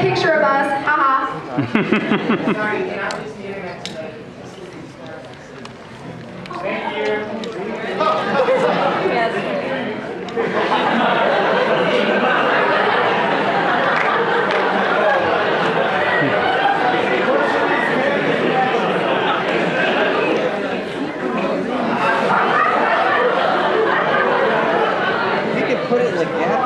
a picture of us. Haha. Sorry, can I please see you next to the... Thank you. Yes. You can put it like that.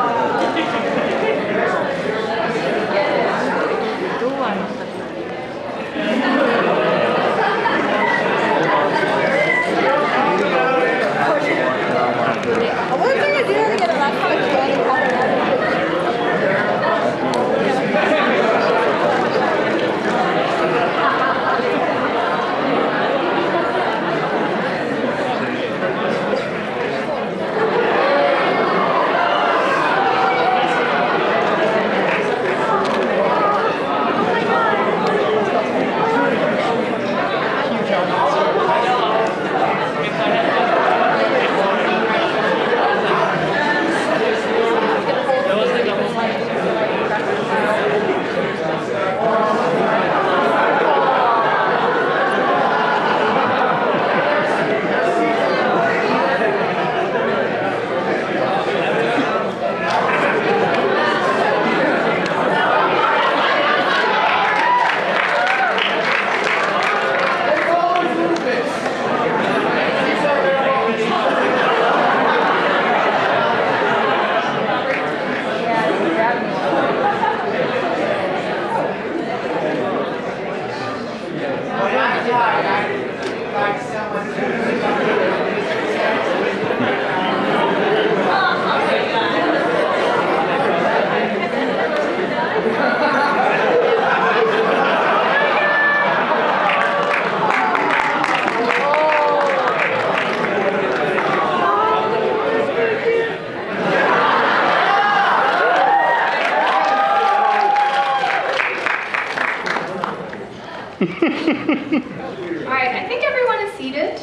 Alright, I think everyone is seated.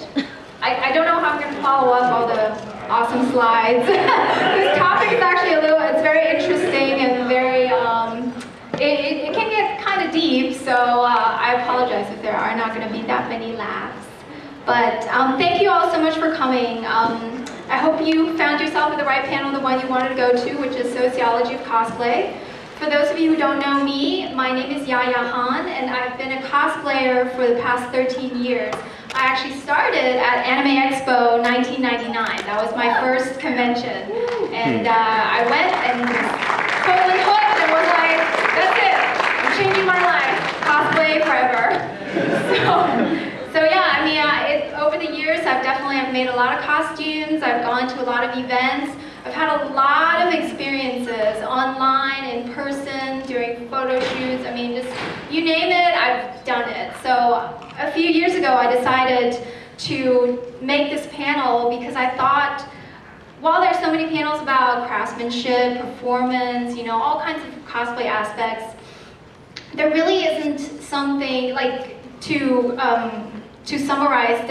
I don't know how I'm going to follow up all the awesome slides. This topic is actually it's very interesting and very, it can get kind of deep, so I apologize if there are not going to be that many laughs. But thank you all so much for coming. I hope you found yourself at the right panel, the one you wanted to go to, which is Sociology of Cosplay. For those of you who don't know me, my name is Yaya, and I've been a cosplayer for the past 13 years. I actually started at Anime Expo 1999. That was my first convention. And I went and totally hooked and was like, that's it, I'm changing my life, cosplay forever. So yeah, I mean, over the years, I've made a lot of costumes, I've gone to a lot of events, I've had a lot of experiences online, in person, during photo shoots. I mean, just you name it, I've done it. So a few years ago, I decided to make this panel because I thought, while there's so many panels about craftsmanship, performance, you know, all kinds of cosplay aspects, there really isn't something like to summarize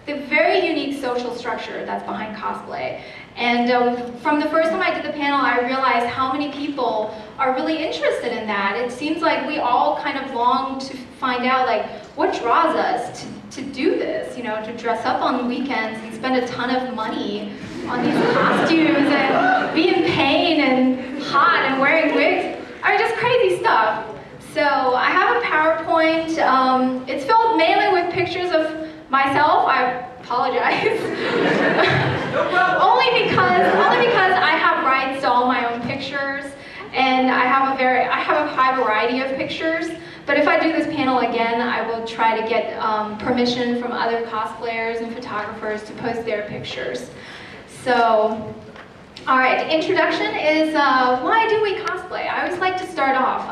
the very unique social structure that's behind cosplay. And from the first time I did the panel, I realized how many people are really interested in that. It seems like we all kind of long to find out, like, what draws us to do this, you know, to dress up on the weekends and spend a ton of money on these costumes and be in pain and hot and wearing wigs. I mean, just crazy stuff. So I have a PowerPoint. It's filled mainly with pictures of myself. I apologize. only because I have rights to all my own pictures, and I have a high variety of pictures. But if I do this panel again, I will try to get permission from other cosplayers and photographers to post their pictures. So, all right, introduction is why do we cosplay? I always like to start off.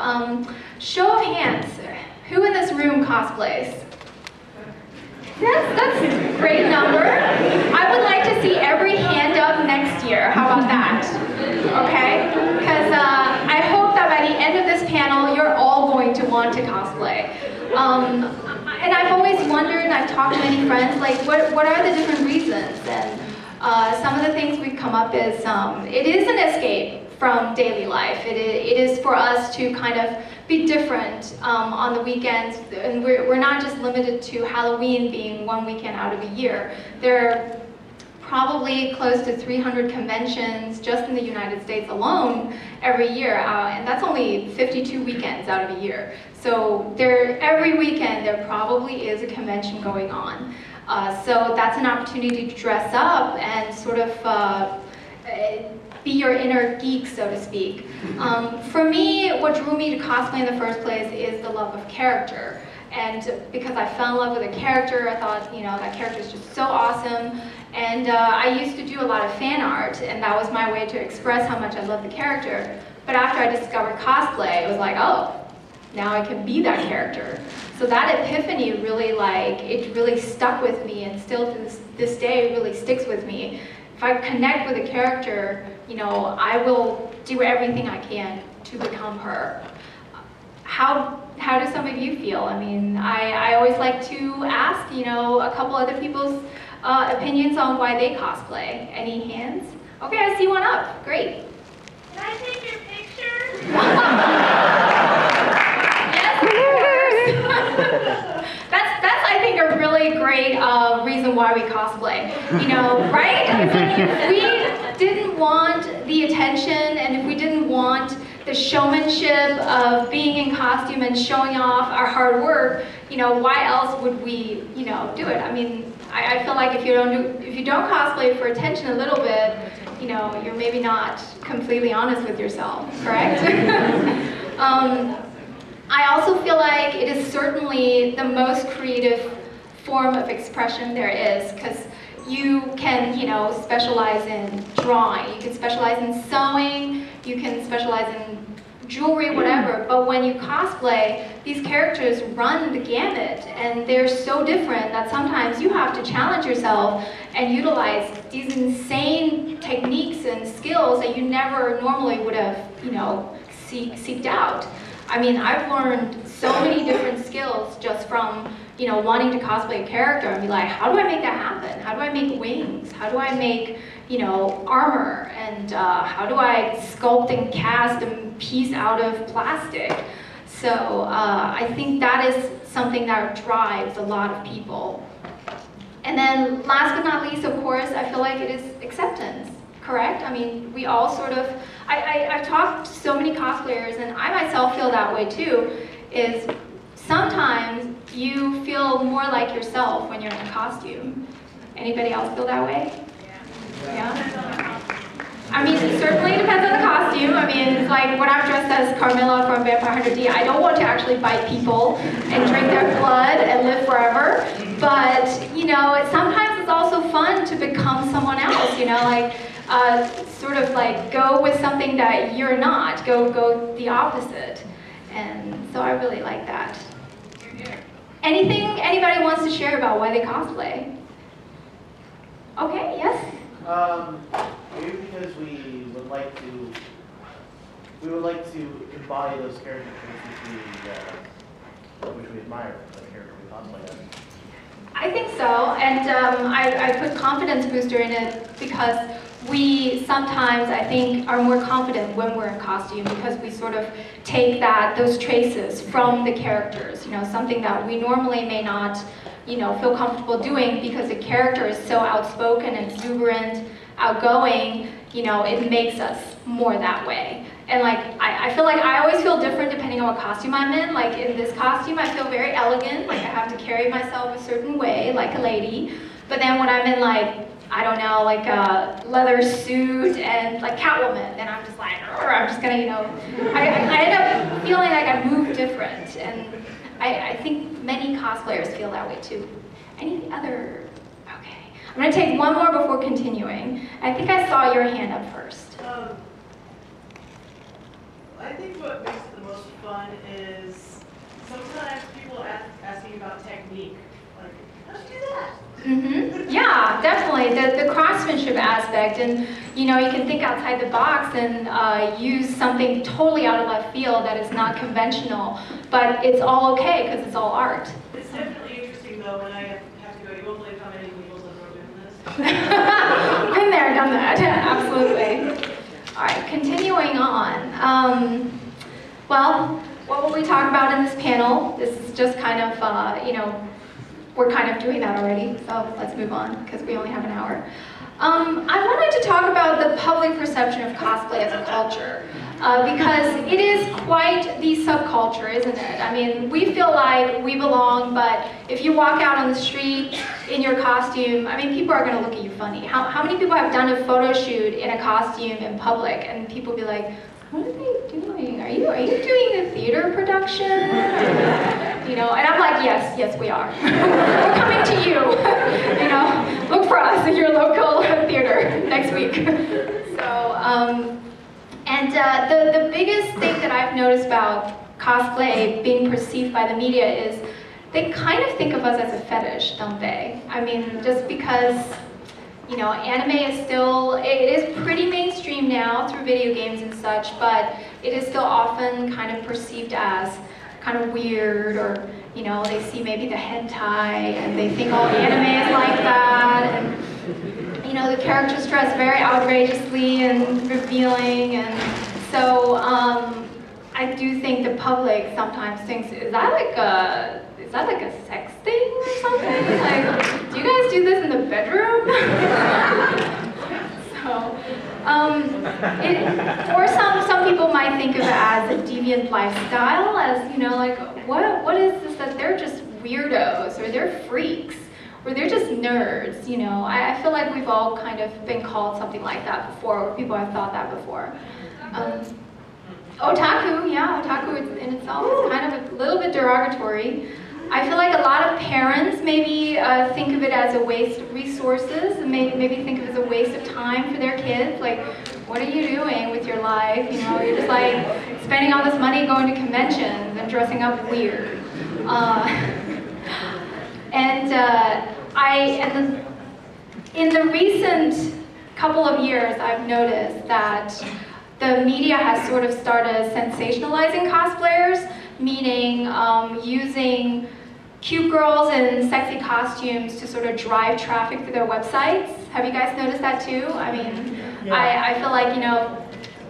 Show of hands. Who in this room cosplays? That's a great number. I would like to see every hand up next year. How about that? Okay? Because I hope that by the end of this panel, you're all going to want to cosplay. And I've always wondered, and I've talked to many friends, like, what are the different reasons? And some of the things we've come up is, it is an escape from daily life. It is for us to kind of be different on the weekends, and we're not just limited to Halloween being one weekend out of a year. There are probably close to 300 conventions just in the United States alone every year, and that's only 52 weekends out of a year. So every weekend there probably is a convention going on. So that's an opportunity to dress up and sort of be your inner geek, so to speak. For me, what drew me to cosplay in the first place is the love of character. And because I fell in love with a character, I thought, you know, that character is just so awesome. And I used to do a lot of fan art, and that was my way to express how much I love the character. But after I discovered cosplay, it was like, oh, now I can be that character. So that epiphany really, it really stuck with me, and still to this day really sticks with me. If I connect with a character, you know, I will do everything I can to become her. How do some of you feel? I mean, I always like to ask, you know, a couple other people's opinions on why they cosplay. Any hands? Okay, I see one up. Great. Can I take your picture? Yes, of course. That's I think a really great reason why we cosplay. You know, right? It's like if we didn't want the attention, and if we didn't want the showmanship of being in costume and showing off our hard work, you know, why else would we, you know, do it? I mean, I feel like if you don't cosplay for attention a little bit, you know, you're maybe not completely honest with yourself, correct? I also feel like it is certainly the most creative form of expression there is, because you can, you know, specialize in drawing, you can specialize in sewing, you can specialize in jewelry, whatever, but when you cosplay, these characters run the gamut, and they're so different that sometimes you have to challenge yourself and utilize these insane techniques and skills that you never normally would have, you know, seeked out. I mean, I've learned so many different skills just from, you know, wanting to cosplay a character and be like, how do I make that happen? How do I make wings? How do I make, you know, armor? And how do I sculpt and cast a piece out of plastic? So I think that is something that drives a lot of people. And then last but not least, of course, I feel like it is acceptance, correct? I mean, we all sort of, I've talked to so many cosplayers, and I myself feel that way too, is sometimes you feel more like yourself when you're in a costume. Anybody else feel that way? Yeah? I mean, it certainly depends on the costume. I mean, it's like when I'm dressed as Carmilla from Vampire Hunter D, I don't want to actually bite people and drink their blood and live forever. But, you know, sometimes it's also fun to become someone else, you know, like sort of like go with something that you're not, go the opposite. And so I really like that. Anything anybody wants to share about why they cosplay? Okay, yes? Maybe because we would like to embody those character traits which we admire, the character we cosplay as. I think so, and I put confidence booster in it because we sometimes, I think, are more confident when we're in costume because we sort of take those traces from the characters, you know, something that we normally may not, you know, feel comfortable doing because the character is so outspoken, exuberant, outgoing, you know, it makes us more that way. And like, I feel like I always feel different depending on what costume I'm in. Like in this costume, I feel very elegant, like I have to carry myself a certain way, like a lady. But then when I'm in like, I don't know, like a leather suit and like Catwoman, then I'm just like, I'm just gonna, you know, I end up feeling like I move different. And I think many cosplayers feel that way too. Any other, okay. I'm gonna take one more before continuing. I think I saw your hand up first. I think what makes it the most fun is sometimes people asking about technique. Like, how'd you do that? Mm-hmm. Yeah, definitely. The craftsmanship aspect, and you know, you can think outside the box and use something totally out of left field that is not conventional, but it's all okay because it's all art. It's definitely interesting though when I have to go, you won't believe how many people in the room doing this. Been there, done that, absolutely. All right, continuing on. Well, what will we talk about in this panel? This is just kind of, you know, we're kind of doing that already, so let's move on because we only have an hour. I wanted to talk about the public perception of cosplay as a culture, because it is quite the subculture, isn't it? I mean, we feel like we belong, but if you walk out on the street in your costume, I mean, people are going to look at you funny. How many people have done a photo shoot in a costume in public, and people be like, what are they doing? Are you doing a theater production? You know, and I'm like, yes, we are. We're coming to you. You know, look for us in your local theater next week. So, the biggest thing that I've noticed about cosplay being perceived by the media is they kind of think of us as a fetish, don't they? I mean, just because, you know, anime is still, it is pretty mainstream now through video games and such, but it is still often kind of perceived as kind of weird, or, you know, they see maybe the hentai and they think all anime is like that, and, you know, the characters dress very outrageously and revealing, and so I do think the public sometimes thinks, is that like a sex thing or something? Like, do you guys do this in the bedroom? So, or some people might think of it as a deviant lifestyle, as, you know, like, what is this that they're just weirdos, or they're freaks, or they're just nerds, you know? I feel like we've all kind of been called something like that before, or people have thought that before. Otaku, yeah, otaku in itself is kind of a little bit derogatory. I feel like a lot of parents maybe think of it as a waste of resources, and maybe think of it as a waste of time for their kids. Like, what are you doing with your life? You know, you're just like spending all this money going to conventions and dressing up weird. In the recent couple of years, I've noticed that the media has sort of started sensationalizing cosplayers, meaning using cute girls in sexy costumes to sort of drive traffic to their websites. Have you guys noticed that too? I mean, yeah. I feel like, you know,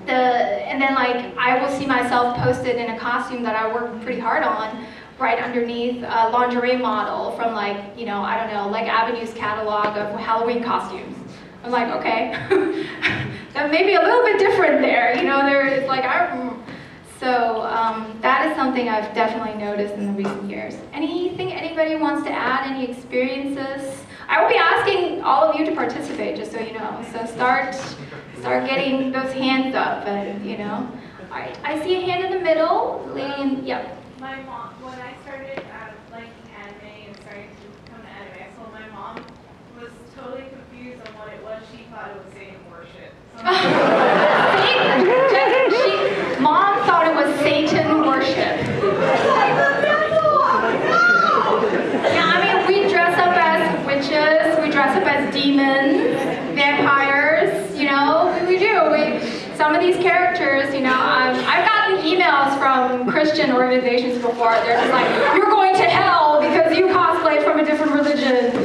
and then like I will see myself posted in a costume that I worked pretty hard on, right underneath a lingerie model from, like, you know, I don't know, like Avenue's catalog of Halloween costumes. I'm like, okay, that may be a little bit different there, you know, it's like, that is something I've definitely noticed in the recent years. Anything anybody wants to add, any experiences? I will be asking all of you to participate, just so you know, so start getting those hands up, and, you know. All right, I see a hand in the middle, lady in, yep. My mom, when I started liking anime and starting to come to anime, so my mom was totally confused on what it was. She thought it was Satan worship. Mom thought it was Satan worship. Yeah, I mean, we dress up as witches, we dress up as demons, vampires, you know, we do. Some of these characters, you know, I've gotten emails from Christian organizations before. They're just like, you're going to hell because you cosplay from a different religion.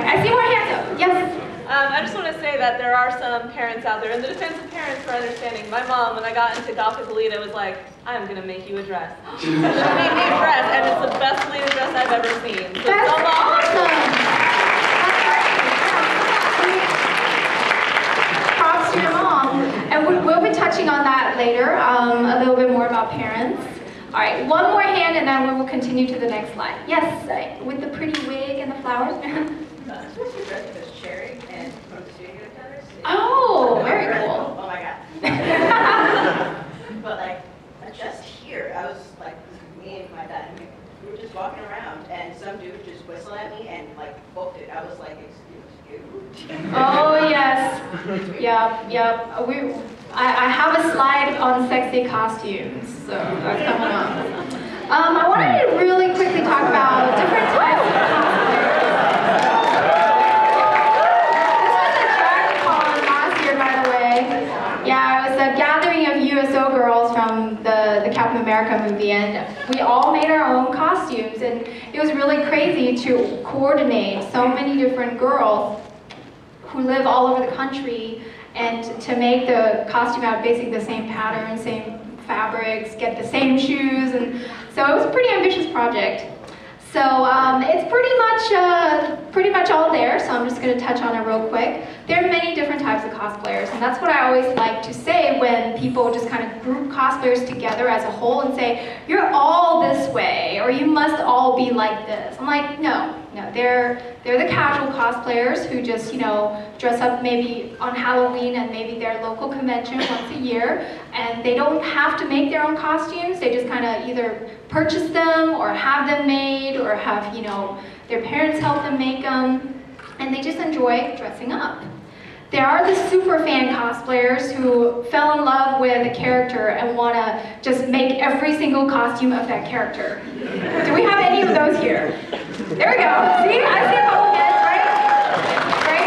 I see more hands up. Yes? I just want to say that there are some parents out there, in the defense of parents for understanding, my mom, when I got into Gothic Alita, was like, I'm going to make you a dress. She made me a dress, and it's the best Alita dress I've ever seen. So that's awesome! Props to your mom. And we'll be touching on that later, a little bit more about parents. All right, one more hand, and then we will continue to the next slide. Yes, with the pretty wig and the flowers. Especially dressed as Cherry and from the studio together. Oh, very cool. Oh my god. But like, just here, I was like, me and my dad, we were just walking around, and some dude just whistled at me and like booked it. I was like, excuse you. Oh yes, yep. I have a slide on sexy costumes, so that's coming up. I wanted to really quickly talk about different types of cosplayers. Yeah, it was a gathering of USO girls from the Captain America movie, and we all made our own costumes, and it was really crazy to coordinate so many different girls who live all over the country, and to make the costume out basically the same pattern, same fabrics, get the same shoes, and so it was a pretty ambitious project. So it's pretty much all there, so I'm just going to touch on it real quick. There are many different types of cosplayers, and that's what I always like to say when people just kind of group cosplayers together as a whole and say, you're all this way, or you must all be like this. I'm like, no, they're the casual cosplayers who just, you know, dress up maybe on Halloween and maybe their local convention once a year, and they don't have to make their own costumes. They just kind of either purchase them or have them made or have, you know, their parents help them make them, and they just enjoy dressing up. There are the super fan cosplayers who fell in love with a character and want to just make every single costume of that character. Do we have any of those here? There we go. See, I see a couple hands, right?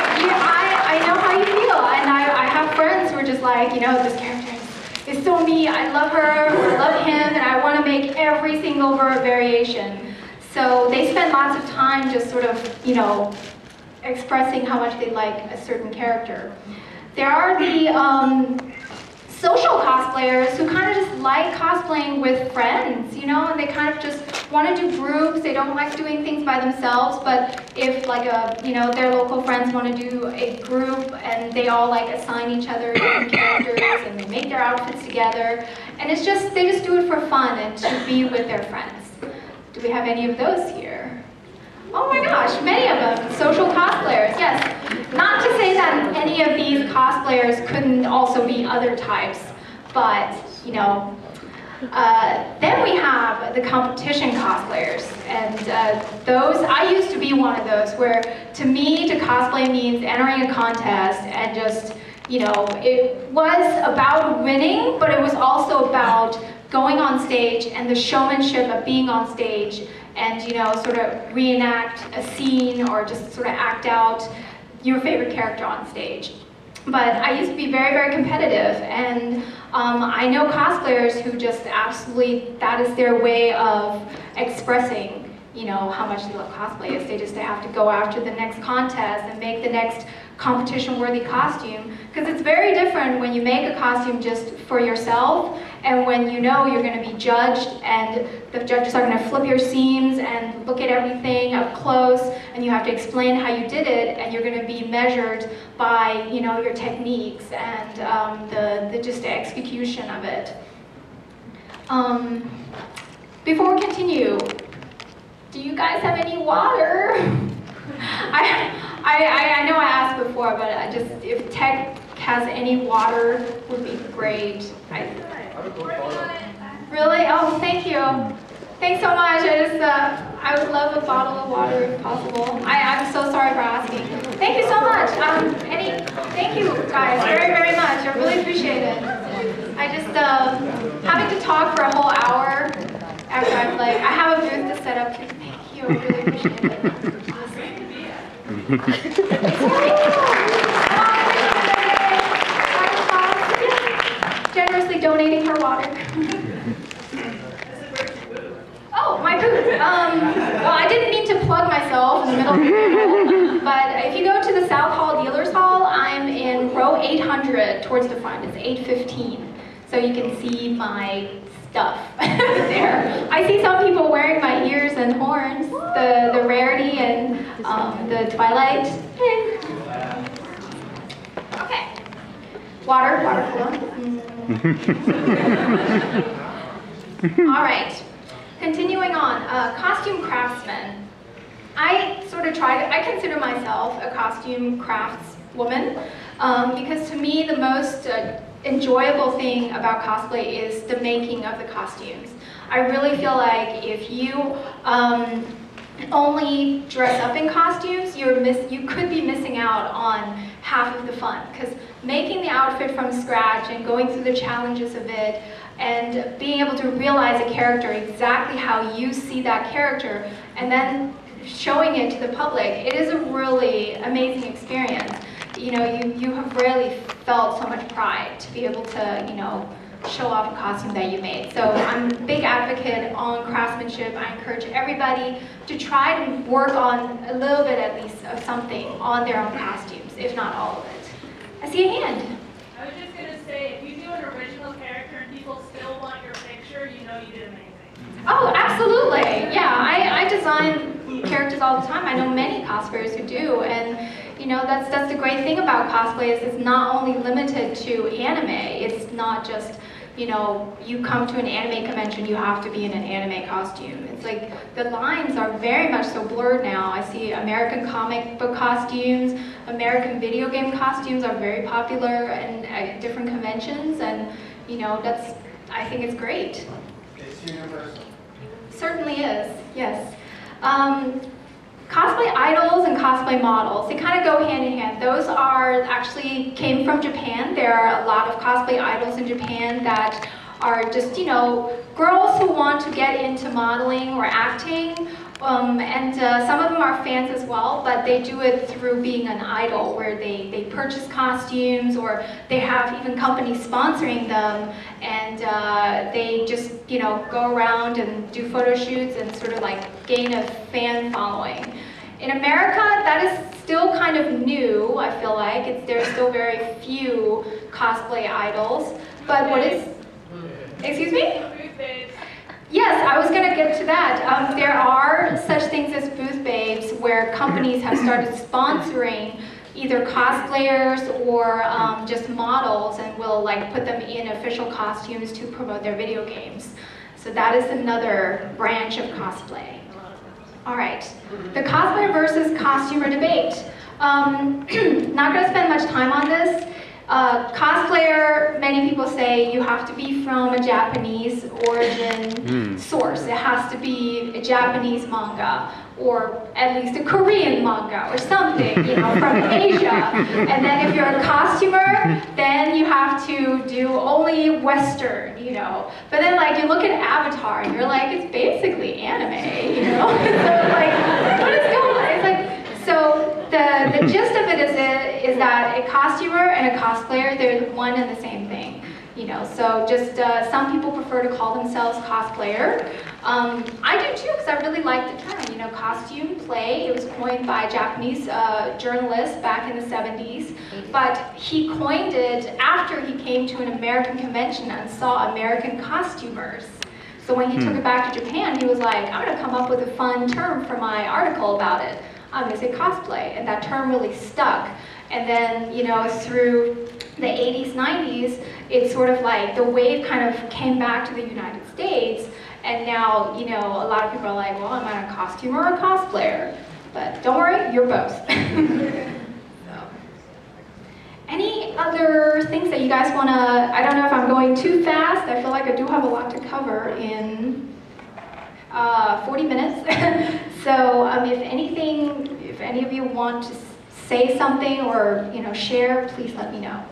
I know how you feel, and I have friends who are just like, you know, this character is so me. I love her, or I love him, and I want to make every single variation. So they spend lots of time just sort of, you know, expressing how much they like a certain character. There are the social cosplayers who kind of just like cosplaying with friends, you know, and they kind of just want to do groups. They don't like doing things by themselves, but if like you know, their local friends want to do a group and they all like assign each other different characters and they make their outfits together, and it's just, they just do it for fun and to be with their friends. Do we have any of those here? Oh my gosh, many of them. Social cosplayers, yes. Not to say that any of these cosplayers couldn't also be other types, but, you know. Then we have the competition cosplayers, and those, I used to be one of those, where to me, to cosplay means entering a contest and just, you know, it was about winning, but it was also about going on stage and the showmanship of being on stage and, you know, sort of reenact a scene or just sort of act out your favorite character on stage. But I used to be very, very competitive, and I know cosplayers who just absolutely, that is their way of expressing, you know, how much they love cosplay. Is they just have to go after the next contest and make the next competition-worthy costume, because it's very different when you make a costume just for yourself and when you know you're going to be judged and the judges are going to flip your seams and look at everything up close, and you have to explain how you did it, and you're going to be measured by, you know, your techniques and just the execution of it. Before we continue, do you guys have any water? I know I asked before, but I just, if Tech has any water, would be great. Really? Oh, thank you. Thanks so much. I would love a bottle of water if possible. I'm so sorry for asking. Thank you so much. Thank you guys very, very much. I really appreciate it. I just, having to talk for a whole hour after I have a booth to set up. Thank you. I really appreciate it. Generously donating her water. Oh, my booth. Well, I didn't mean to plug myself in the middle of the table, but if you go to the South Hall Dealers Hall, I'm in row 800 towards the front. It's 815, so you can see my stuff there. I see some people wearing my ears and horns, the rarity and the twilight. Okay. Water flow. All right. Continuing on, costume craftsman. I consider myself a costume craftswoman because to me the most enjoyable thing about cosplay is the making of the costumes. I really feel like if you only dress up in costumes, you could be missing out on half of the fun, because making the outfit from scratch and going through the challenges of it and being able to realize a character exactly how you see that character and then showing it to the public, it is a really amazing experience. You know, you have rarely felt so much pride to be able to, you know, show off a costume that you made. So I'm a big advocate on craftsmanship. I encourage everybody to try to work on a little bit at least of something on their own costumes. if not all of it. I see a hand. I was just going to say, if you do an original character and people still want your picture, you know you did amazing. Oh, absolutely. Yeah, I design characters all the time. I know many cosplayers who do, and you know that's the great thing about cosplay is it's not only limited to anime. It's not just, you know, you come to an anime convention, you have to be in an anime costume. It's like the lines are very much so blurred now. I see American comic book costumes, American video game costumes are very popular at different conventions, and you know I think it's great. It's universal. Certainly is, yes. Cosplay idols and cosplay models, they kind of go hand in hand. Those actually came from Japan. There are a lot of cosplay idols in Japan that are just, you know, girls who want to get into modeling or acting. Some of them are fans as well, but they do it through being an idol where they purchase costumes or they have even companies sponsoring them, and they just, you know, go around and do photo shoots and sort of like gain a fan following. In America, that is still kind of new, I feel like. There's still very few cosplay idols, but what is, excuse me? Yes, I was going to get to that. There are such things as booth babes where companies have started sponsoring either cosplayers or just models and will like put them in official costumes to promote their video games. So that is another branch of cosplay. All right, the cosplay versus costumer debate. Not going to spend much time on this. Cosplayer, many people say you have to be from a Japanese origin source. It has to be a Japanese manga, or at least a Korean manga, or something, you know, from Asia. And then if you're a costumer, then you have to do only Western, you know. But then, like, you look at Avatar, and you're like, it's basically anime, you know. So, like, what is going on? It's like, so the gist of it is that a costumer and a cosplayer, they're one and the same thing, you know. So just some people prefer to call themselves cosplayer. I do too, because I really like the term, you know, costume play. It was coined by a Japanese journalist back in the 70s, but he coined it after he came to an American convention and saw American costumers. So when he took it back to Japan, he was like, I'm gonna come up with a fun term for my article about it. I'm going to say cosplay, and that term really stuck. And then, you know, through the 80s, 90s, it's sort of like the wave kind of came back to the United States, and now, you know, a lot of people are like, well, am I a costumer or a cosplayer? But don't worry, you're both. So. Any other things that you guys want to, I don't know if I'm going too fast. I feel like I do have a lot to cover in 40 minutes. So if any of you want to say something or, you know, share, please let me know.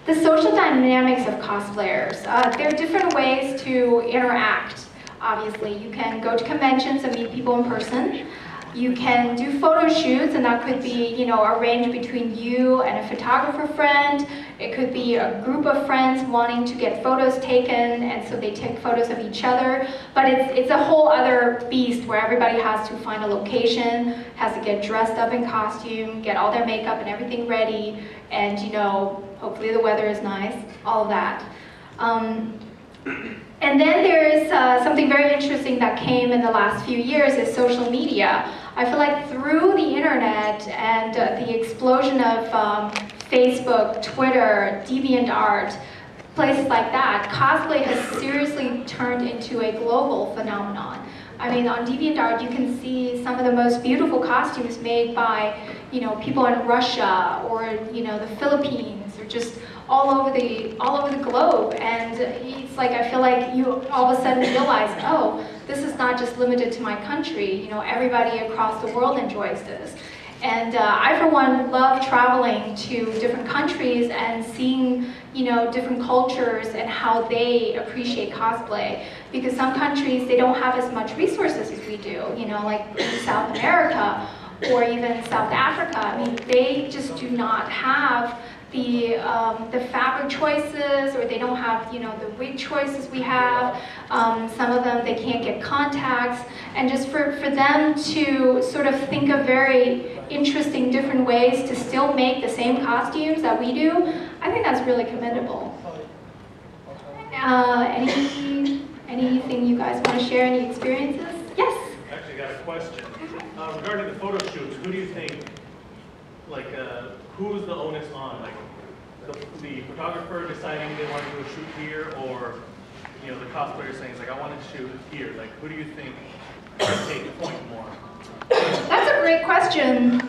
The social dynamics of cosplayers. There are different ways to interact, obviously. You can go to conventions and meet people in person. You can do photo shoots, and that could be, you know, arranged between you and a photographer friend. It could be a group of friends wanting to get photos taken, and so they take photos of each other. But it's a whole other beast where everybody has to find a location, has to get dressed up in costume, get all their makeup and everything ready, and, you know, hopefully the weather is nice, all of that. And then there is something very interesting that came in the last few years is social media. I feel like through the internet and the explosion of Facebook, Twitter, DeviantArt, places like that, cosplay has seriously turned into a global phenomenon. I mean, on DeviantArt, you can see some of the most beautiful costumes made by, you know, people in Russia or, you know, the Philippines, or just all over the globe. And it's like, I feel like you all of a sudden realize, oh, this is not just limited to my country. You know, everybody across the world enjoys this. And I, for one, love traveling to different countries and seeing, you know, different cultures and how they appreciate cosplay. Because some countries, they don't have as much resources as we do, you know, like in South America or even South Africa. I mean, they just do not have the fabric choices, or they don't have, you know, the wig choices we have. Some of them, they can't get contacts. And just for them to sort of think of very interesting, different ways to still make the same costumes that we do, I think that's really commendable. Anything you guys want to share, any experiences? Yes? I actually got a question. Regarding the photo shoots, who do you think, like, who's the onus on? Like, the photographer deciding they want to do a shoot here, or, you know, the cosplayer saying, like, I want to shoot here? Like, who do you think should take point more? That's a great question.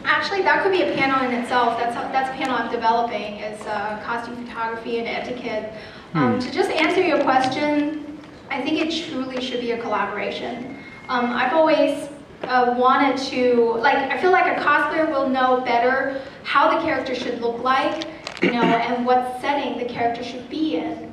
Actually, that could be a panel in itself. That's a panel I'm developing, is costume photography and etiquette. To just answer your question, I think it truly should be a collaboration. I've always wanted to, like, I feel like a cosplayer will know better how the character should look like, you know, and what setting the character should be in.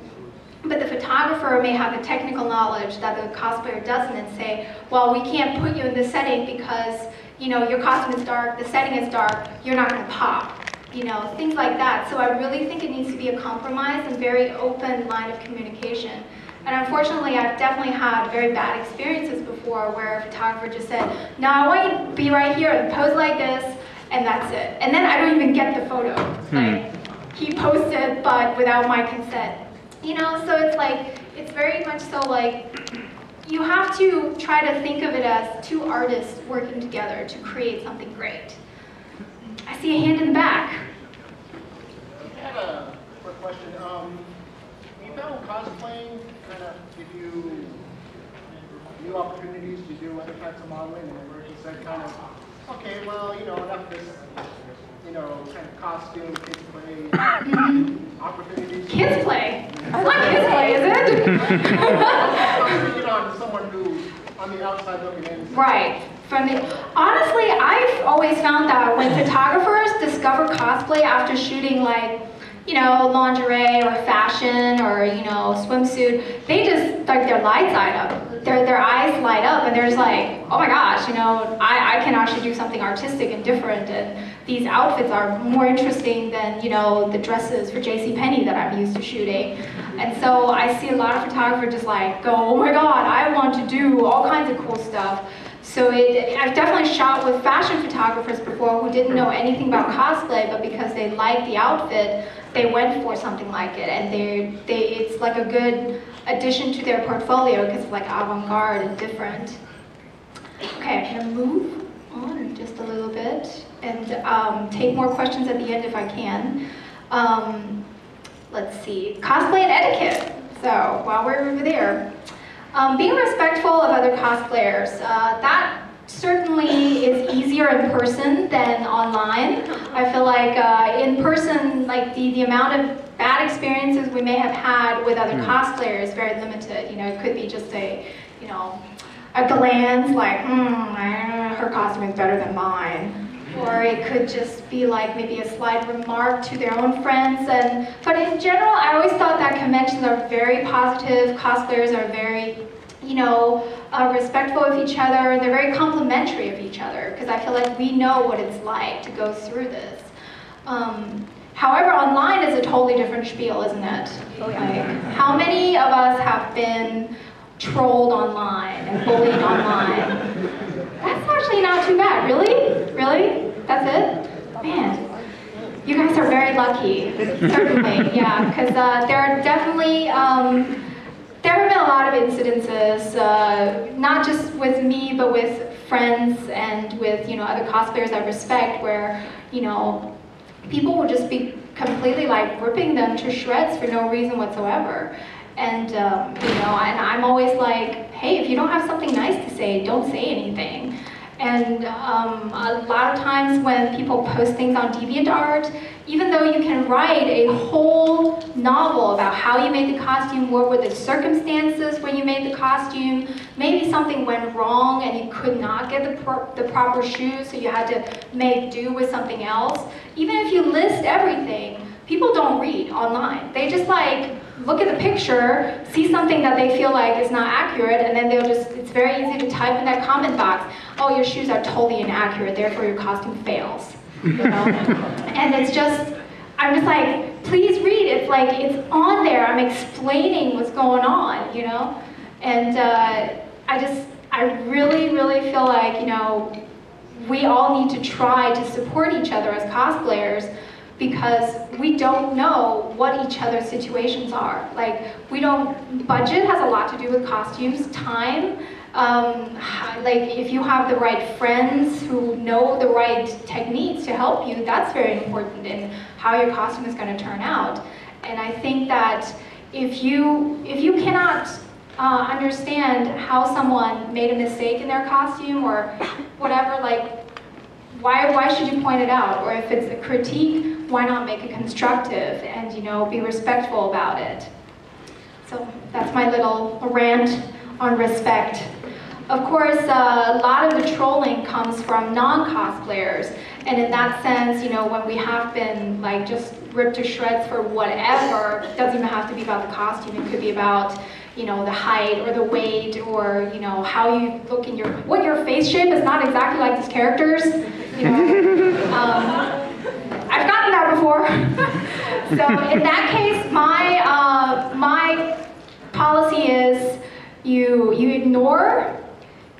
But the photographer may have the technical knowledge that the cosplayer doesn't, and say, well, we can't put you in this setting because, you know, your costume is dark, the setting is dark, you're not going to pop. You know, things like that. So I really think it needs to be a compromise and very open line of communication. And unfortunately, I've definitely had very bad experiences before where a photographer just said, no, I want you to be right here and pose like this, and that's it. And then I don't even get the photo. Like, he posted, but without my consent. You know, so it's like, it's very much so like, you have to try to think of it as two artists working together to create something great. I see a hand in the back. I have a quick question. You found cosplaying kind of give you new opportunities to do other types of modeling, and where you said kind of, okay, well, you know, enough of this, you know, kind of costume, kids play, opportunities. Kids play? I like kids play, is it? I'm thinking on someone who, on the outside looking in. Right. Honestly, I've always found that when photographers discover cosplay after shooting, like, you know, lingerie or fashion or, you know, swimsuit, they just, like, their lights light up. Their eyes light up, and they're just like, oh my gosh, you know, I can actually do something artistic and different, and these outfits are more interesting than, you know, the dresses for JCPenney that I'm used to shooting. And so I see a lot of photographers just like go, oh my god, I want to do all kinds of cool stuff. So I've definitely shot with fashion photographers before who didn't know anything about cosplay, but because they liked the outfit, they went for something like it, and it's like a good addition to their portfolio because it's like avant-garde and different. Okay, I'm gonna move on just a little bit and take more questions at the end if I can. Let's see, cosplay and etiquette. So while we're over there, being respectful of other cosplayers, that certainly is easier in person than online. I feel like in person, like the amount of bad experiences we may have had with other cosplayers is very limited. You know, it could be just a, you know, a glance like, her costume is better than mine. Or it could just be like maybe a slight remark to their own friends. But in general, I always thought that conventions are very positive. Cosplayers are very, you know, respectful of each other. They're very complimentary of each other because I feel like we know what it's like to go through this. However, online is a totally different spiel, isn't it? Like, how many of us have been trolled online and bullied online? That's actually not too bad. Really? Really? That's it? Man, you guys are very lucky. Certainly, yeah, because there are definitely, there have been a lot of incidences, not just with me, but with friends and with, you know, other cosplayers I respect, where, you know, people will just be completely like ripping them to shreds for no reason whatsoever. And, you know, and I'm always like, hey, if you don't have something nice to say, don't say anything. And a lot of times when people post things on DeviantArt, even though you can write a whole novel about how you made the costume, what were the circumstances when you made the costume, maybe something went wrong and you could not get the proper shoes, so you had to make do with something else. Even if you list everything, people don't read online. They just like look at the picture, see something that they feel like is not accurate, and then they'll just, it's very easy to type in that comment box, oh, your shoes are totally inaccurate, therefore your costume fails. You know? And it's just, I'm just like, please read. It's like, it's on there. I'm explaining what's going on, you know? And I really, really feel like, you know, we all need to try to support each other as cosplayers, because we don't know what each other's situations are. Like, budget has a lot to do with costumes, time. Like, if you have the right friends who know the right techniques to help you, that's very important in how your costume is going to turn out. And I think that if you cannot understand how someone made a mistake in their costume or whatever, like, why should you point it out? Or if it's a critique, why not make it constructive and, you know, be respectful about it? So that's my little rant on respect. Of course, a lot of the trolling comes from non-cosplayers, and in that sense, you know, when we have been like just ripped to shreds for whatever, it doesn't even have to be about the costume. It could be about, you know, the height or the weight, or, you know, how you look in what your face shape is not exactly like this character's. You know, I've gotten that before. So in that case, my policy is you ignore,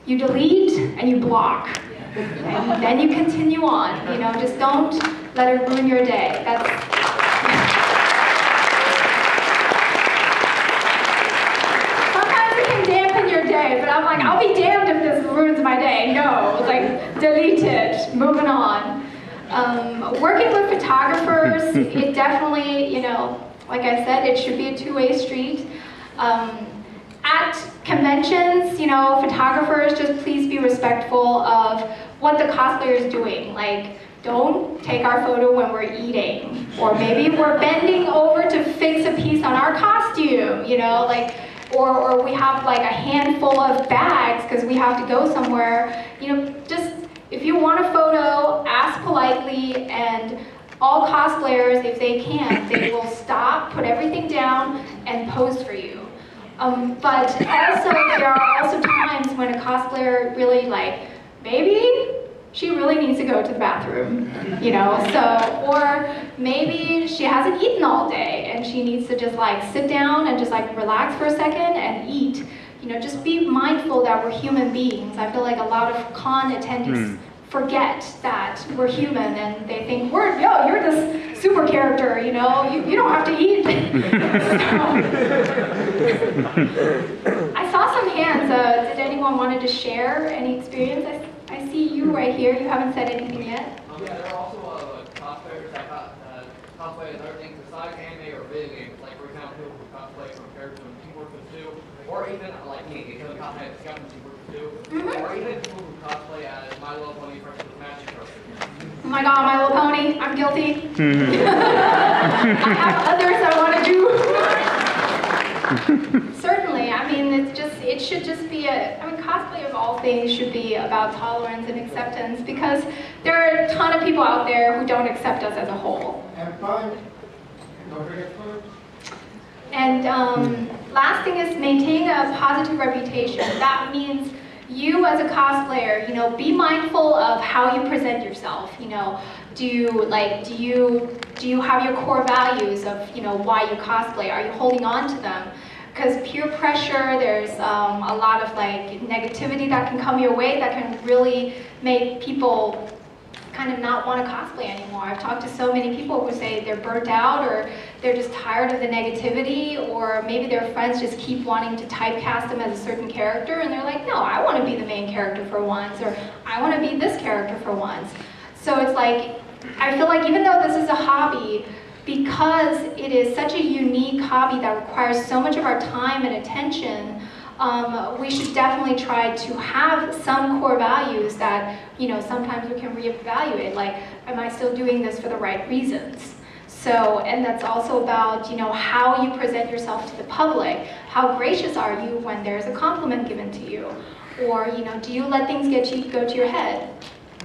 you delete, and you block. And then you continue on. You know, just don't let it ruin your day. Sometimes it can dampen your day, but I'm like, I'll be damned if this ruins my day. No, it's like, delete it, moving on. Working with photographers, it definitely, you know, like I said, it should be a two-way street. At conventions, you know, photographers, just please be respectful of what the cosplayer is doing. Like, don't take our photo when we're eating, or maybe we're bending over to fix a piece on our costume, you know, like, or we have like a handful of bags because we have to go somewhere. You know, just, if you want a photo, ask politely, and all cosplayers, if they can, they will stop, put everything down, and pose for you. But also, there are also times when a cosplayer really, like, maybe she really needs to go to the bathroom, you know, so, or maybe she hasn't eaten all day and she needs to just like sit down and just like relax for a second and eat. You know, just be mindful that we're human beings. I feel like a lot of con attendees forget that we're human, and they think, you're this super character, you know, you don't have to eat. I saw some hands. Did anyone wanted to share any experience? I see you right here. You haven't said anything yet. Yeah, there are also cosplayers that cosplay as other things besides anime or video games. Like, for example, people who cosplay from characters from Team Fortress 2, or even, like me, because I cosplay as Scott from Team Fortress 2, or even people who cosplay as My Little Pony versus Magic Cards. Oh my god, My Little Pony, I'm guilty. I have others I want to do. Certainly, I mean, it should just be cosplay of all things should be about tolerance and acceptance, because there are a ton of people out there who don't accept us as a whole. And fun. Don't forget fun. And last thing is maintain a positive reputation. That means you as a cosplayer, you know, be mindful of how you present yourself. You know, do you have your core values of, you know, why you cosplay? Are you holding on to them? Because peer pressure, there's a lot of like negativity that can come your way that can really make people kind of not want to cosplay anymore. I've talked to so many people who say they're burnt out, or they're just tired of the negativity, or maybe their friends just keep wanting to typecast them as a certain character, and they're like, no, I want to be the main character for once, or I want to be this character for once. So it's like, I feel like even though this is a hobby, because it is such a unique hobby that requires so much of our time and attention, we should definitely try to have some core values that, you know, sometimes we can reevaluate, like, am I still doing this for the right reasons? So, and that's also about, you know, how you present yourself to the public. How gracious are you when there's a compliment given to you? Or, you know, do you let things go to your head?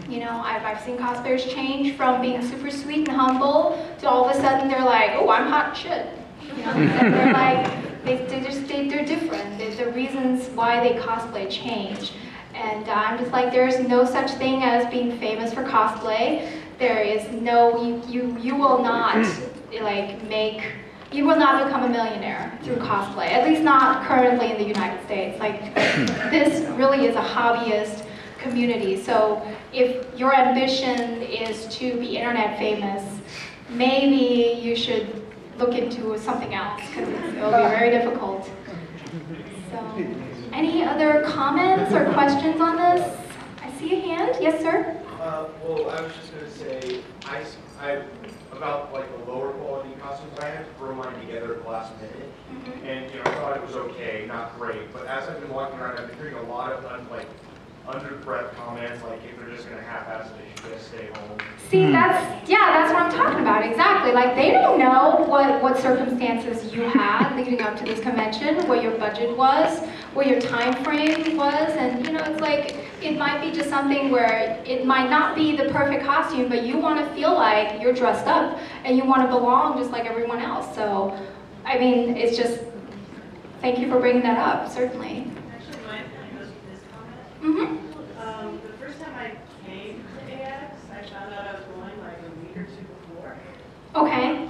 You know, I've seen cosplayers change from being super sweet and humble to all of a sudden they're like, oh, I'm hot shit. You know, and they're like, they're different. The reasons why they cosplay change. And I'm just like, there's no such thing as being famous for cosplay. there is no, you will not like you will not become a millionaire through cosplay, at least not currently in the United States. Like, this really is a hobbyist community. So if your ambition is to be internet famous, maybe you should look into something else, because it'll be very difficult. So, any other comments or questions on this? I see a hand. Yes, sir? Well, I was just going to say, I about like the lower quality costumes, I had to throw mine together at the last minute, and I thought it was okay, not great. But as I've been walking around, I've been hearing a lot of under the breath comments, like if they're just going to half-ass it, they should just stay home. See, that's what I'm talking about, exactly. Like, they don't know what circumstances you had leading up to this convention, what your budget was, what your time frame was, and it's like, it might be just something where it might not be the perfect costume, but you want to feel like you're dressed up, and you want to belong just like everyone else. So, I mean, it's just, thank you for bringing that up, certainly. Actually, my family goes with this comment. Mm-hmm. The first time I came to AX, I found out I was going like a week or two before. Okay.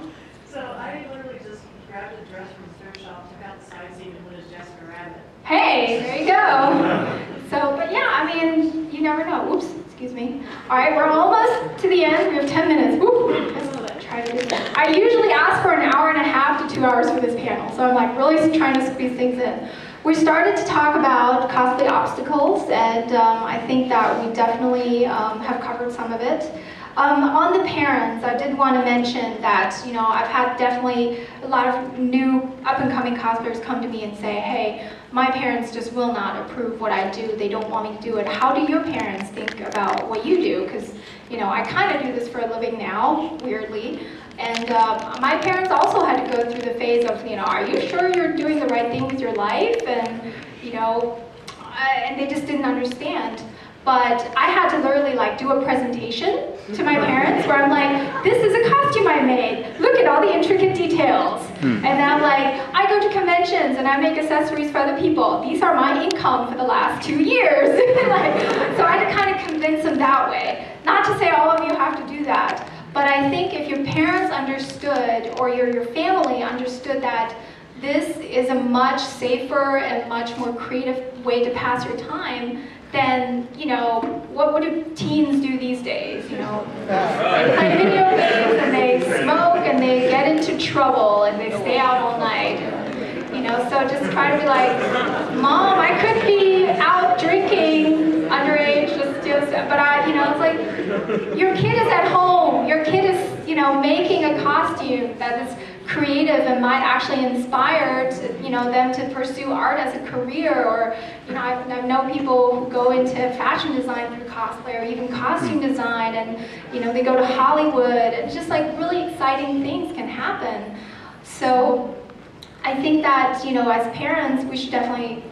So I literally just grabbed a dress from the thrift shop, took out the side seam, and put a Jessica Rabbit. Hey, there you go. So, but yeah, I mean, you never know. Oops, excuse me. All right, we're almost to the end. We have 10 minutes. Woo. Let's try to do that. I usually ask for an hour and a half to 2 hours for this panel, so I'm like really trying to squeeze things in. We started to talk about cosplay obstacles, and I think that we definitely have covered some of it. On the parents, I did want to mention that, I've had definitely a lot of new up-and-coming cosplayers come to me and say, hey, my parents just will not approve what I do. They don't want me to do it. How do your parents think about what you do? Because, I kind of do this for a living now, weirdly. And my parents also had to go through the phase of, are you sure you're doing the right thing with your life? And, and they just didn't understand. But I had to literally do a presentation to my parents where I'm like, this is a costume I made. Look at all the intricate details. And then I'm like, I go to conventions and I make accessories for other people. These are my income for the last 2 years. So I had to kind of convince them that way. Not to say all of you have to do that, but I think if your parents understood or your family understood that this is a much safer and much more creative way to pass your time, then, what do teens do these days? They play video games and they smoke and they get into trouble and they stay out all night. So just try to be like, Mom, I could be out drinking underage, but it's like, your kid is at home. Your kid is, making a costume that is creative and might actually inspire them to pursue art as a career, or I've known people who go into fashion design through cosplay or even costume design, and they go to Hollywood, and just like really exciting things can happen. So I think that as parents we should definitely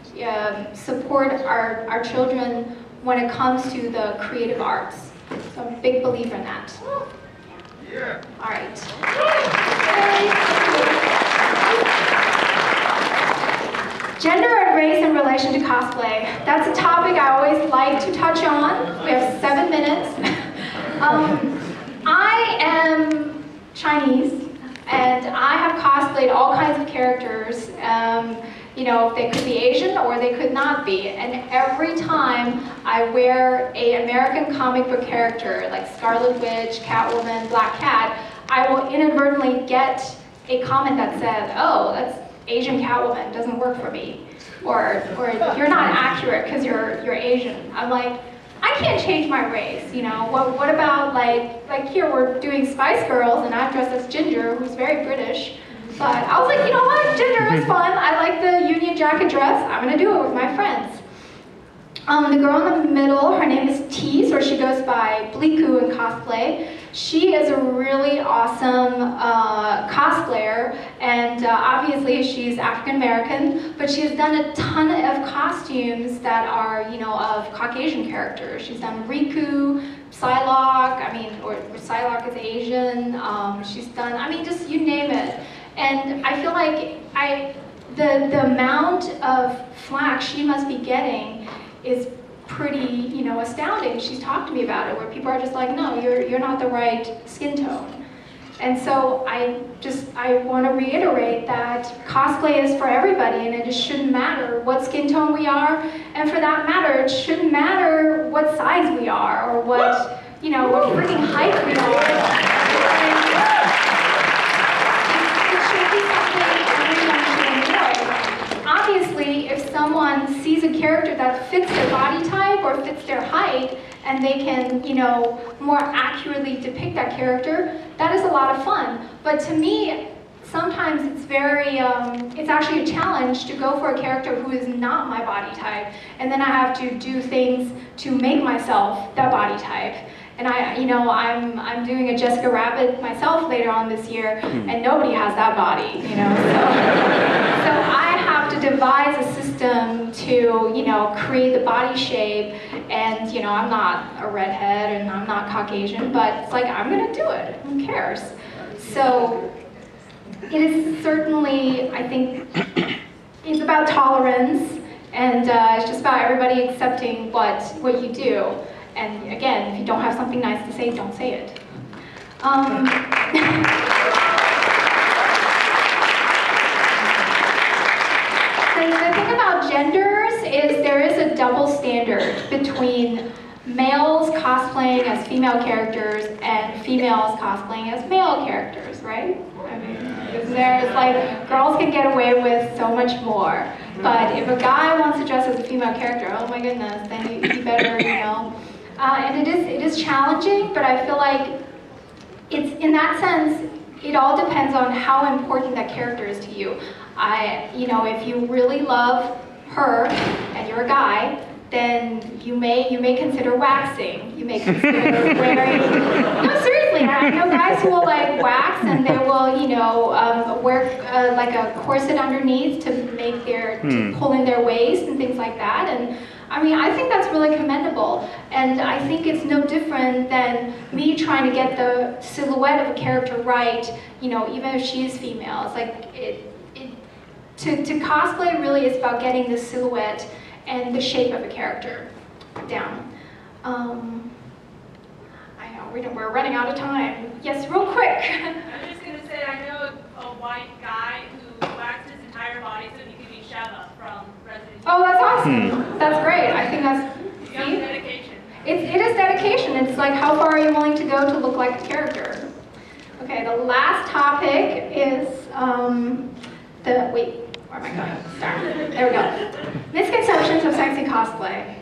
support our children when it comes to the creative arts. So I'm a big believer in that. Yeah. All right. Gender and race in relation to cosplay. That's a topic I always like to touch on. We have 7 minutes. I am Chinese, and I have cosplayed all kinds of characters. They could be Asian or they could not be. And every time I wear an American comic book character like Scarlet Witch, Catwoman, Black Cat, I will inadvertently get a comment that says, oh, that's Asian Catwoman, doesn't work for me. Or you're not accurate because you're Asian. I'm like, I can't change my race, What about like here we're doing Spice Girls and I'm dressed as Ginger, who's very British. But I was like, what? Ginger is fun. I like the Union Jacket dress. I'm going to do it with my friends. The girl in the middle, her name is T, so she goes by Bliku in cosplay. She is a really awesome cosplayer, and obviously she's African American, but she has done a ton of costumes that are, of Caucasian characters. She's done Riku, Psylocke, or Psylocke is Asian. She's done, just you name it. And I feel like the amount of flack she must be getting is pretty, you know, astounding. She's talked to me about it, where people are just like, no, you're not the right skin tone. And so I want to reiterate that cosplay is for everybody, and it just shouldn't matter what skin tone we are, and for that matter, it shouldn't matter what size we are, or what, you know, what freaking height we are. It should be something everyone should enjoy. Obviously, if someone sees a character that fits their body type or fits their height, and they can, you know, more accurately depict that character, that is a lot of fun. But to me, sometimes it's very, it's actually a challenge to go for a character who is not my body type, and then I have to do things to make myself that body type. And I'm doing a Jessica Rabbit myself later on this year, and nobody has that body, you know. So I have to devise a system to, you know, create the body shape. And, you know, I'm not a redhead and I'm not Caucasian, but it's like, I'm gonna do it. Who cares? So it is certainly, I think, it's about tolerance, and it's just about everybody accepting what you do. And again, if you don't have something nice to say, don't say it. The thing about genders is there is a double standard between males cosplaying as female characters and females cosplaying as male characters, right? I mean, there's like, girls can get away with so much more. But if a guy wants to dress as a female character, oh my goodness, then he better, you know. And it is challenging, but I feel like it's, in that sense, it all depends on how important that character is to you. You know, if you really love her and you're a guy, then you may consider waxing. You may consider wearing. No, seriously, I know guys who will like wax, and they will, you know, wear like a corset underneath to make to pull in their waist and things like that. And I mean, I think that's really commendable, and I think it's no different than me trying to get the silhouette of a character right, you know, even if she is female. It's like, to cosplay really is about getting the silhouette and the shape of a character down. I know, we're running out of time. Yes, real quick. I was just going to say, I know a white guy who waxed his entire body so he could be Sheva from Resident Evil. Oh, that's awesome. That's great. I think that's... Young dedication. It is dedication. It's like, how far are you willing to go to look like a character? Okay, the last topic is wait, where am I going? Sorry. There we go. Misconceptions of sexy cosplay.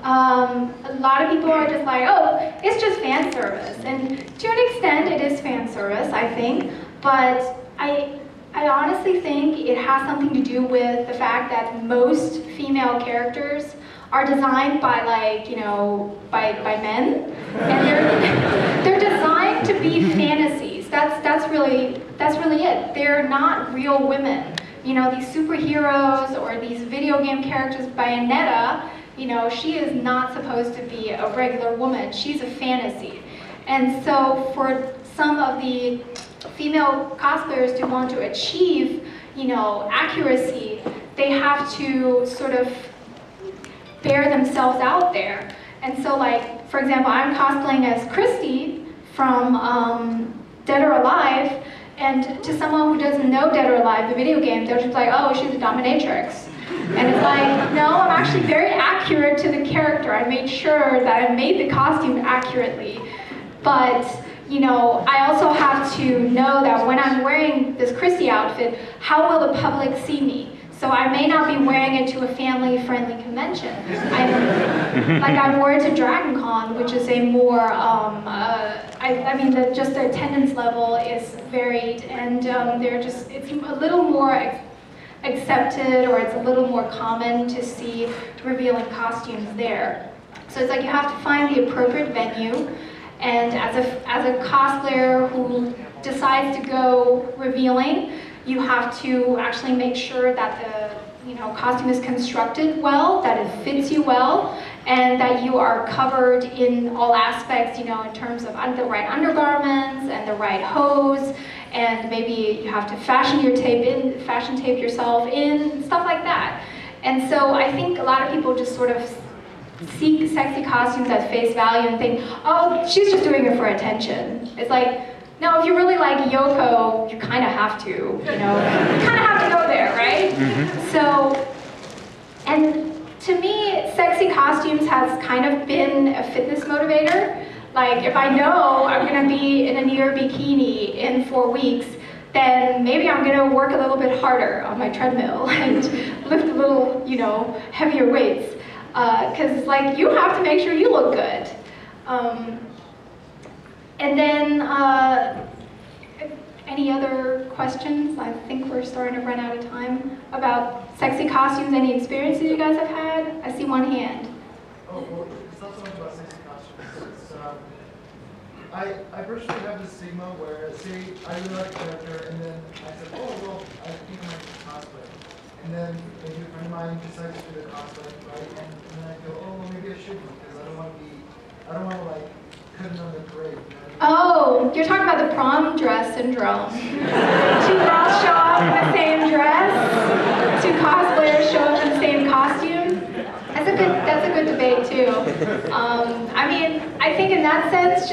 A lot of people are just like, oh, it's just fan service. And to an extent, it is fan service, I think. But I honestly think it has something to do with the fact that most female characters are designed by, like, you know, by men, and they're designed to be fantasies. That's really it. They're not real women. You know, these superheroes or these video game characters, Bayonetta, you know, she is not supposed to be a regular woman. She's a fantasy. And so for some of the female cosplayers to want to achieve, you know, accuracy, they have to sort of bear themselves out there. And so, like, for example, I'm cosplaying as Christy from Dead or Alive, and to someone who doesn't know Dead or Alive, the video game, they're just like, oh, she's a dominatrix. And it's like, no, I'm actually very accurate to the character. I made sure that I made the costume accurately. But, you know, I also have to know that when I'm wearing this Christy outfit, how will the public see me? So I may not be wearing it to a family-friendly convention. I wore it to Dragon Con, which is a more, I mean, just the attendance level is varied, and it's a little more accepted, or it's a little more common to see revealing costumes there. So it's like you have to find the appropriate venue, and as a cosplayer who decides to go revealing, you have to actually make sure that the, you know, costume is constructed well, that it fits you well, and that you are covered in all aspects, you know, in terms of the right undergarments and the right hose, and maybe you have to fashion tape yourself in, stuff like that. And so I think a lot of people just sort of see sexy costumes at face value and think, oh, she's just doing it for attention. It's like, no, if you really like Yoko, you kind of have to, you know, you kind of have to go there, right? So, and to me, sexy costumes has kind of been a fitness motivator. Like, if I know I'm gonna be in a near bikini in 4 weeks, then maybe I'm gonna work a little bit harder on my treadmill and lift a little, you know, heavier weights. Because like, you have to make sure you look good. And then, any other questions? I think we're starting to run out of time. About sexy costumes, any experiences you guys have had? I see one hand. Oh, well, it's not so much about sexy costumes. It's, I personally have this stigma where, say, I really like a character, and then I said, oh, well, I think I might do cosplay. And then maybe a friend of mine decides to do the cosplay, right? And then I go, oh, well, maybe I shouldn't, because I don't want to, like, cut it on the parade. Oh, you're talking about the prom dress syndrome. 2 girls show up in the same dress, 2 cosplayers show up in the same costume. That's a good debate too. I mean, I think in that sense,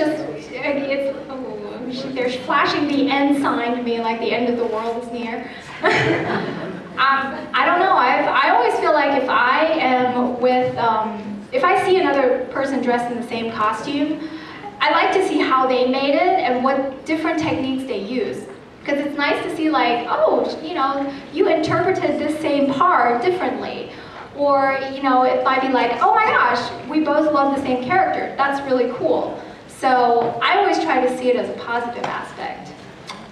they're flashing the end sign to me, like the end of the world is near. I don't know. I always feel like if I am with, if I see another person dressed in the same costume, I like to see how they made it and what different techniques they use. Because it's nice to see like, oh, you know, you interpreted this same part differently. Or, you know, it might be like, oh my gosh, we both love the same character. That's really cool. So I always try to see it as a positive aspect.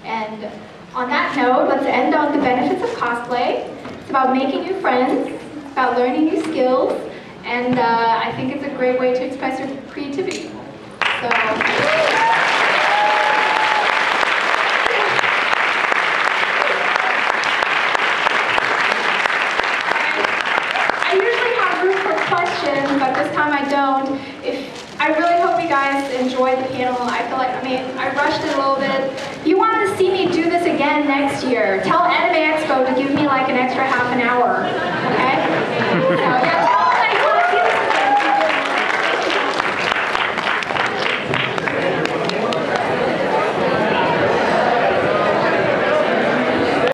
And on that note, let's end on the benefits of cosplay. It's about making new friends, it's about learning new skills, and I think it's a great way to express your creativity. So, I usually have room for questions, but this time I don't. I really hope you guys enjoyed the panel. I feel like, I rushed it a little bit. If you want to see me do this again next year, tell Anime Expo to give me like an extra half an hour.